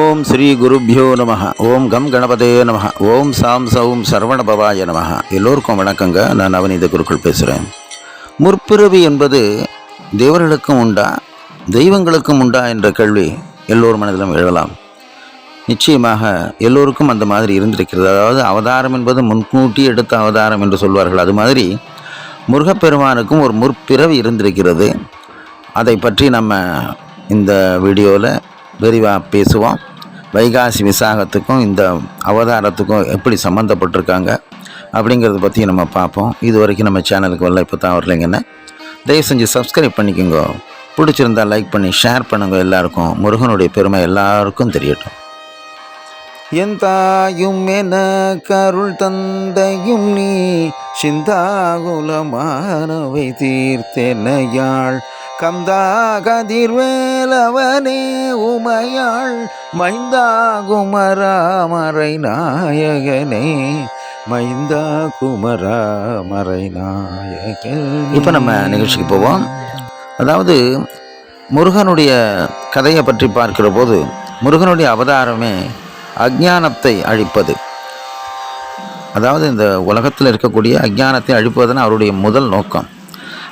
ஓம் ஸ்ரீ குருப்யோ நம. ஓம் கம் கணபதே நம. ஓம் சாம் சௌம் சரவணபவாய நம. எல்லோருக்கும் வணக்கங்க. நான் நவநீத குருக்கள் பேசுகிறேன். முற்பிறவி என்பது தேவர்களுக்கும் உண்டா தெய்வங்களுக்கும் உண்டா என்ற கேள்வி எல்லோர் மனதிலும் எழலாம். நிச்சயமாக எல்லோருக்கும் அந்த மாதிரி இருந்திருக்கிறது. அதாவது அவதாரம் என்பது முன்கூட்டி எடுத்த அவதாரம் என்று சொல்வார்கள். அது மாதிரி முருகப்பெருமானுக்கும் ஒரு முற்பிறவி இருந்திருக்கிறது. அதை பற்றி நம்ம இந்த வீடியோவில் விரிவாக பேசுவோம். வைகாசி விசாகத்துக்கும் இந்த அவதாரத்துக்கும் எப்படி சம்மந்தப்பட்டிருக்காங்க அப்படிங்கிறத பற்றி நம்ம பார்ப்போம். இது வரைக்கும் நம்ம சேனலுக்கு வரல, இப்போ தான் வரலைங்கன்னா தயவு செஞ்சு சப்ஸ்கிரைப் பண்ணிக்கோங்க. பிடிச்சிருந்தால் லைக் பண்ணி ஷேர் பண்ணுங்க. எல்லாருக்கும் முருகனுடைய பெருமை எல்லாருக்கும் தெரியட்டும். என் தாயும் என கருள் தந்தையும் நீ சிந்தாகுலமானவை தீர்த்தெனையாள் கந்தா கதிர்வேலவனே உமையாள் மைந்தா குமராமரை நாயகனே மைந்தா குமராமரை நாயகன். இப்போ நம்ம நிகழ்ச்சிக்கு போவோம். அதாவது முருகனுடைய கதையை பற்றி பார்க்கிற போது முருகனுடைய அவதாரமே அஞ்ஞானத்தை அழிப்பது. அதாவது இந்த உலகத்தில் இருக்கக்கூடிய அஞ்ஞானத்தை அழிப்பதுன்னு அவருடைய முதல் நோக்கம்.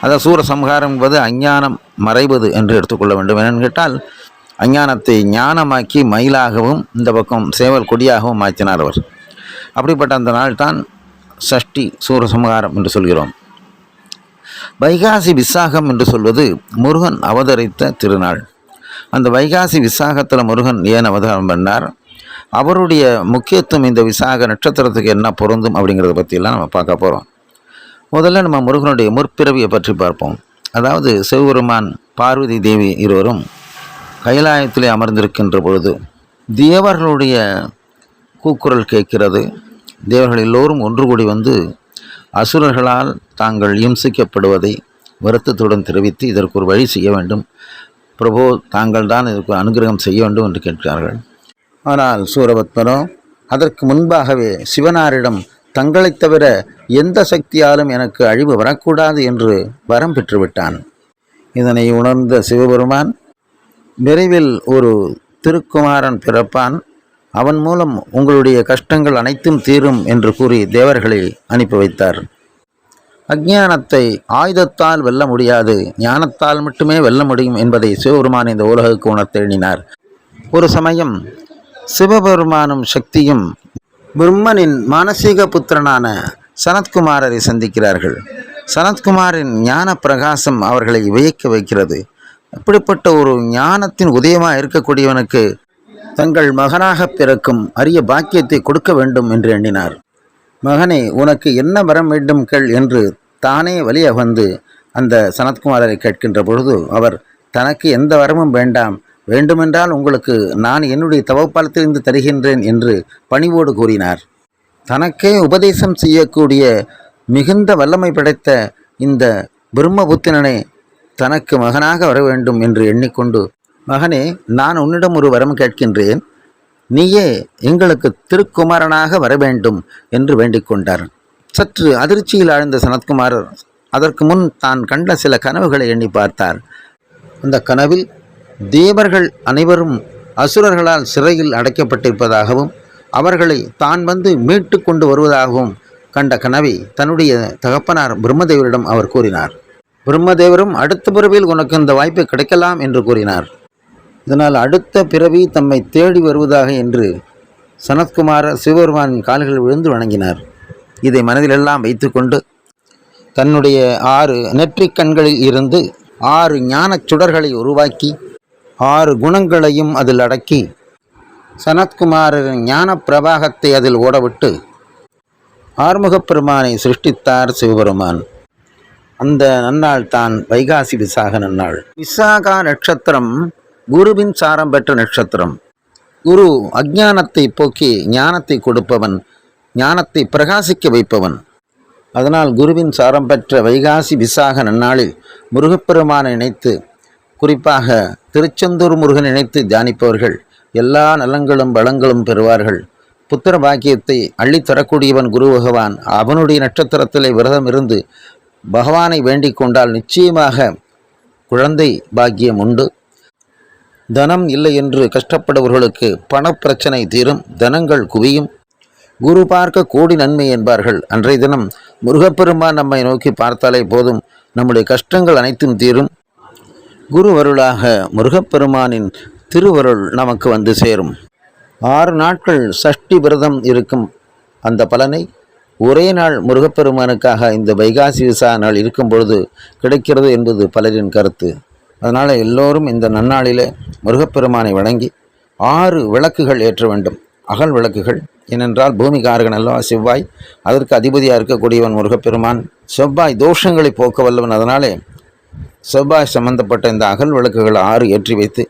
அதாவது சூரசம்ஹாரம் என்பது அஞ்ஞானம் மறைவது என்று எடுத்துக்கொள்ள வேண்டும். என்னென்னு கேட்டால் அஞ்ஞானத்தை ஞானமாக்கி மயிலாகவும் இந்த பக்கம் சேவல் கொடியாகவும் மாற்றினார் அவர். அப்படிப்பட்ட அந்த நாள் தான் சஷ்டி சூரசம்ஹாரம் என்று சொல்கிறோம். வைகாசி விசாகம் என்று சொல்வது முருகன் அவதரித்த திருநாள். அந்த வைகாசி விசாகத்தில் முருகன் ஏன் அவதாரம் பண்ணார், அவருடைய முக்கியத்துவம் இந்த விசாக நட்சத்திரத்துக்கு என்ன பொருந்தும் அப்படிங்கிறத பற்றியெல்லாம் நம்ம பார்க்க போகிறோம். முதல்ல நம்ம முருகனுடைய முற்பிறவியை பற்றி பார்ப்போம். அதாவது சிவபெருமான் பார்வதி தேவி இருவரும் கைலாயத்திலே அமர்ந்திருக்கின்ற பொழுது தேவர்களுடைய கூக்குரல் கேட்கிறது. தேவர்கள் எல்லோரும் ஒன்று கூடி வந்து அசுரர்களால் தாங்கள் இம்சிக்கப்படுவதை வருத்தத்துடன் தெரிவித்து இதற்கு ஒரு வழி செய்ய வேண்டும், பிரபு தாங்கள் தான் இதற்கு அனுகிரகம் செய்ய வேண்டும் என்று கேட்கிறார்கள். ஆனால் சூரபத்மனோ அதற்கு முன்பாகவே சிவனாரிடம் தங்களைத் தவிர எந்த சக்தியாலும் எனக்கு அழிவு வரக்கூடாது என்று வரம் பெற்றுவிட்டான். இதனை உணர்ந்த சிவபெருமான் விரைவில் ஒரு திருக்குமாரன் பிறப்பான், அவன் மூலம் உங்களுடைய கஷ்டங்கள் அனைத்தும் தீரும் என்று கூறி தேவர்களை அனுப்பி வைத்தார். அஞ்ஞானத்தை ஆயுதத்தால் வெல்ல முடியாது, ஞானத்தால் மட்டுமே வெல்ல முடியும் என்பதை சிவபெருமான் இந்த உலகுக்கு உணர்த்த எண்ணினார். ஒரு சமயம் சிவபெருமானும் சக்தியும் பிரம்மனின் மானசீக புத்திரனான சனத்குமாரரை சந்திக்கிறார்கள். சனத்குமாரின் ஞான பிரகாசம் அவர்களை வியக்க வைக்கிறது. அப்படிப்பட்ட ஒரு ஞானத்தின் உதயமாக இருக்கக்கூடியவனுக்கு தங்கள் மகனாக பிறக்கும் அரிய பாக்கியத்தை கொடுக்க வேண்டும் என்று எண்ணினார். மகனே, உனக்கு என்ன வரம் வேண்டும் கேள் என்று தானே வழியாக வந்து அந்த சனத்குமாரரை கேட்கின்ற பொழுது அவர் தனக்கு எந்த வரமும் வேண்டாம், வேண்டுமென்றால் உங்களுக்கு நான் என்னுடைய தவப்பாலத்திலிருந்து தருகின்றேன் என்று பணிவோடு கூறினார். தனக்கே உபதேசம் செய்யக்கூடிய மிகுந்த வல்லமை படைத்த இந்த பிரம்மபுத்திரனை தனக்கு மகனாக வர வேண்டும் என்று எண்ணிக்கொண்டு, மகனே, நான் உன்னிடம் ஒரு வரம் கேட்கின்றேன், நீயே எங்களுக்கு திருக்குமாரனாக வர வேண்டும் என்று வேண்டிக் கொண்டார். சற்று அதிர்ச்சியில் ஆழ்ந்த சனத்குமாரர் அதற்கு முன் தான் கண்ட சில கனவுகளை எண்ணி பார்த்தார். அந்த கனவில் தேவர்கள் அனைவரும் அசுரர்களால் சிறையில் அடைக்கப்பட்டிருப்பதாகவும் அவர்களை தான் வந்து மீட்டு கொண்டு வருவதாகவும் கண்ட கனவை தன்னுடைய தகப்பனார் பிரம்மதேவரிடம் அவர் கூறினார். பிரம்மதேவரும் அடுத்த பிறவியில் உனக்கு இந்த வாய்ப்பு கிடைக்கலாம் என்று கூறினார். இதனால் அடுத்த பிறவி தம்மை தேடி வருவதாக என்று சனத்குமாரர் சிவபெருமானின் கால்கள் விழுந்து வணங்கினார். இதை மனதிலெல்லாம் வைத்துக்கொண்டு தன்னுடைய 6 நெற்றிக் கண்களில் இருந்து 6 ஞானச் சுடர்களை உருவாக்கி 6 குணங்களையும் அதில் அடக்கி சனத்குமாரின் ஞான பிரபாகத்தை அதில் ஓடவிட்டு ஆறுமுகப் பெருமானை சிருஷ்டித்தார் சிவபெருமான். அந்த நன்னாள் தான் வைகாசி விசாக நன்னாள். விசாகா நட்சத்திரம் குருவின் சாரம் பெற்ற நட்சத்திரம். குரு அஞ்ஞானத்தை போக்கி ஞானத்தை கொடுப்பவன், ஞானத்தை பிரகாசிக்க வைப்பவன். அதனால் குருவின் சாரம் பெற்ற வைகாசி விசாக நன்னாளில் முருகப்பெருமானை நினைத்து, குறிப்பாக திருச்செந்தூர் முருகன் நினைத்து தியானிப்பவர்கள் எல்லா நலங்களும் வளங்களும் பெறுவார்கள். புத்திர பாக்கியத்தை அள்ளித்தரக்கூடியவன் குரு பகவான். அவனுடைய நட்சத்திரத்திலே விரதம் இருந்து பகவானை வேண்டிக் கொண்டால் நிச்சயமாக குழந்தை பாக்கியம் உண்டு. தனம் இல்லை என்று கஷ்டப்படுபவர்களுக்கு பணப்பிரச்சனை தீரும், தனங்கள் குவியும். குரு பார்க்க கோடி நன்மை என்பார்கள். அன்றைய தினம் முருகப்பெருமான் நம்மை நோக்கி பார்த்தாலே போதும், நம்முடைய கஷ்டங்கள் அனைத்தும் தீரும். குருவருளாக முருகப்பெருமானின் திருவருள் நமக்கு வந்து சேரும். 6 நாட்கள் சஷ்டி விரதம் இருக்கும் அந்த பலனை ஒரே நாள் முருகப்பெருமானுக்காக இந்த வைகாசி விசா நாள் இருக்கும் பொழுது கிடைக்கிறது என்பது பலரின் கருத்து. அதனால் எல்லோரும் இந்த நன்னாளிலே முருகப்பெருமானை வணங்கி 6 விளக்குகள் ஏற்ற வேண்டும். அகல் விளக்குகள். ஏனென்றால் பூமிகாரகன் அல்லவா செவ்வாய், அதற்கு அதிபதியாக இருக்கக்கூடியவன் முருகப்பெருமான். செவ்வாய் தோஷங்களை போக்க வல்லவன். அதனாலே செவ்வாய் சம்பந்தப்பட்ட இந்த அகல் விளக்குகள் 6 ஏற்றி வைத்து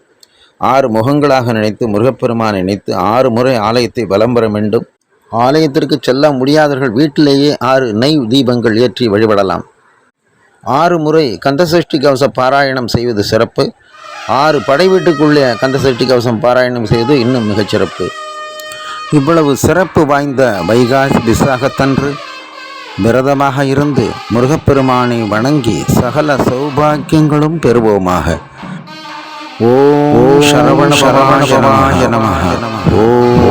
6 முகங்களாக நினைத்து முருகப்பெருமானை நினைத்து 6 முறை ஆலயத்தை வலம் பெற வேண்டும். ஆலயத்திற்கு செல்ல முடியாதவர்கள் வீட்டிலேயே 6 நெய் தீபங்கள் ஏற்றி வழிபடலாம். 6 முறை கந்தசஷ்டி கவச பாராயணம் செய்வது சிறப்பு. 6 படை வீட்டுக்குள்ளே கந்தசஷ்டி கவசம் பாராயணம் செய்வது இன்னும் மிகச்சிறப்பு. இவ்வளவு சிறப்பு வாய்ந்த வைகாசி விசாகத்தன்று விரதமாக இருந்து முருகப்பெருமானை வணங்கி சகல சௌபாக்கியங்களும் பெறுவோமாக. ஓம் சரவண பவாய நமஹ. ஓம்